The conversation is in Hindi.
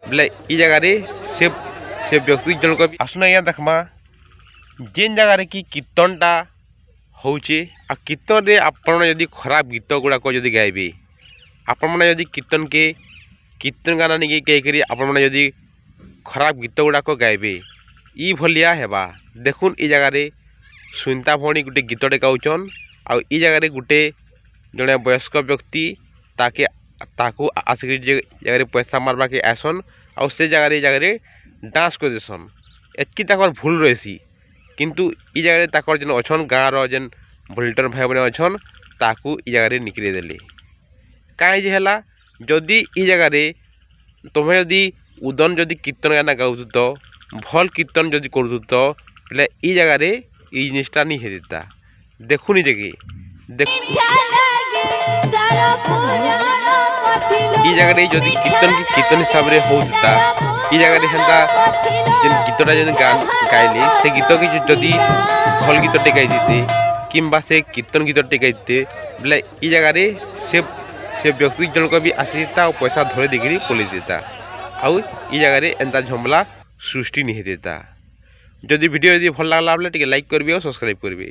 बोले इ जगह से से व्यक्ति जनक आसुना या देखमा जेन जगह कि कीर्तनटा होचे आ कीर्तन रे आपण यदि खराब गीत गुड़ाक जदि गाइबे आपण मैंने यदि कीर्तन के कीर्तन गाना नहीं कहीकि आपण मैंने यदि खराब गीत गुड़ाक गाइबे इ भलिया हेबा। देखुन इ जगह सुनीता भौणी गोटे गीतटे गाउछन आ इ जगह गोटे जड़े वयस्क व्यक्ति ताके ताकू आसिक जगह पैसा मारवा के आसन आ से जगह डांस कर देसन एतकी ताकर भूल रही किंतु इ जगह ताकर जेन अछन गाँव जेन भोल्टर भाई बने अछन ताकू इ जगह निकले देले कहीं जे हला जदि इ जगह तुम्हें यदि उदन जदि कीर्तन गाना गाऊ तो भल कीर्तन जदि करू तो बोले इ जगह इ जिनिसटा नहीं हेता। देखुनी जगह देख इ जगह जदि कीर्तन की कीर्तन हिसाब से होता इ जगह हेन्ता जेन गीतटा जेन गाइले से गीत की जदि भल गीतटे गाई देते किंबा से कीर्तन गीतटे गाइते बोले इ जगह से व्यक्ति जनक भी आसीता और पैसा धरे देकरी पलि देता आउ इ जगह एंता झमला सृष्टि नहीं देता। जदि वीडियो यदि भल लागला बोले टिके लाइक करबे और सब्सक्राइब करबे।